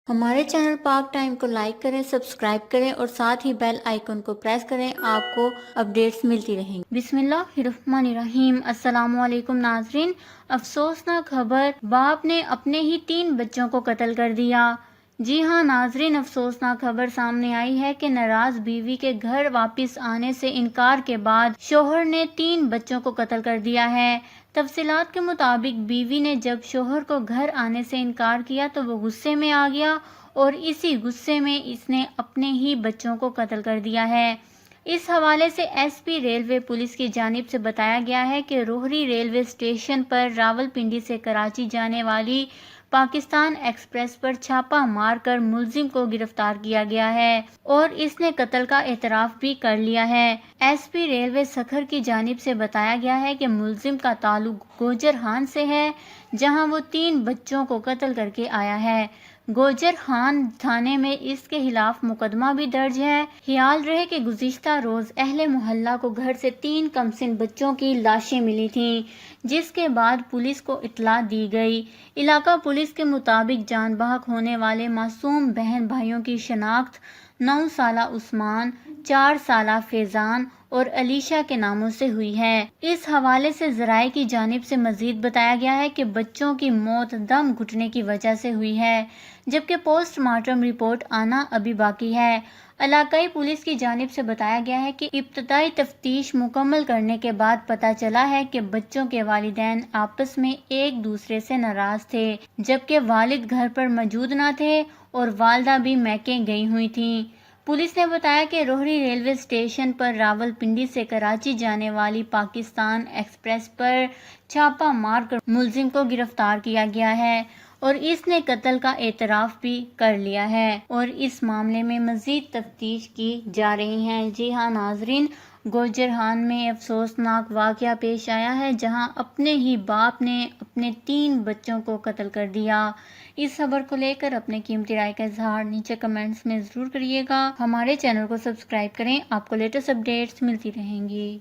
ہمارے چینل پاک ٹائم کو لائک کریں، سبسکرائب کریں اور ساتھ ہی بیل آئیکن کو پریس کریں، آپ کو اپڈیٹس ملتی رہیں گی۔ بسم اللہ الرحمن الرحیم۔ السلام علیکم ناظرین۔ افسوسناک خبر، باپ نے اپنے ہی 3 بچوں کو قتل کر دیا۔ جی ہاں ناظرین، افسوسناک خبر سامنے آئی ہے کہ ناراض بیوی کے گھر واپس آنے سے انکار کے بعد شوہر نے 3 بچوں کو قتل کر دیا ہے۔ تفصیلات کے مطابق بیوی نے جب شوہر کو گھر آنے سے انکار کیا تو وہ غصے میں آ گیا اور اسی غصے میں اس نے اپنے ہی بچوں کو قتل کر دیا ہے۔ اس حوالے سے ایس پی ریلوے پولیس کی جانب سے بتایا گیا ہے کہ روہری ریلوے اسٹیشن پر راولپنڈی سے کراچی جانے والی پاکستان ایکسپریس پر چھاپہ مار کر ملزم کو گرفتار کیا گیا ہے اور اس نے قتل کا اعتراف بھی کر لیا ہے۔ ایس پی ریلوے سکھر کی جانب سے بتایا گیا ہے کہ ملزم کا تعلق گوجرہان سے ہے، جہاں وہ 3 بچوں کو قتل کر کے آیا ہے۔ گوجرہان تھانے میں اس کے خلاف مقدمہ بھی درج ہے۔ خیال رہے کہ گزشتہ روز اہل محلہ کو گھر سے 3 کمسن بچوں کی لاشیں ملی تھیں، جس کے بعد پولیس کو اطلاع دی گئی۔ علاقہ پولیس کے مطابق جان بحق ہونے والے معصوم بہن بھائیوں کی شناخت 9 سالہ عثمان، 4 سالہ فیضان اور علیشہ کے ناموں سے ہوئی ہے۔ اس حوالے سے ذرائع کی جانب سے مزید بتایا گیا ہے کہ بچوں کی موت دم گھٹنے کی وجہ سے ہوئی ہے، جبکہ پوسٹ مارٹم رپورٹ آنا ابھی باقی ہے۔ علاقائی پولیس کی جانب سے بتایا گیا ہے کہ ابتدائی تفتیش مکمل کرنے کے بعد پتہ چلا ہے کہ بچوں کے والدین آپس میں ایک دوسرے سے ناراض تھے، جبکہ والد گھر پر موجود نہ تھے اور والدہ بھی میکے گئی ہوئی تھیں۔ پولیس نے بتایا کہ روہری ریلوے اسٹیشن پر راولپنڈی سے کراچی جانے والی پاکستان ایکسپریس پر چھاپہ مار کر ملزم کو گرفتار کیا گیا ہے اور اس نے قتل کا اعتراف بھی کر لیا ہے اور اس معاملے میں مزید تفتیش کی جا رہی ہے۔ جی ہاں ناظرین، گوجرہان میں افسوسناک واقعہ پیش آیا ہے، جہاں اپنے ہی باپ نے اپنے 3 بچوں کو قتل کر دیا۔ اس خبر کو لے کر اپنے قیمتی رائے کا اظہار نیچے کمنٹس میں ضرور کریے گا۔ ہمارے چینل کو سبسکرائب کریں، آپ کو لیٹسٹ اپڈیٹس ملتی رہیں گی۔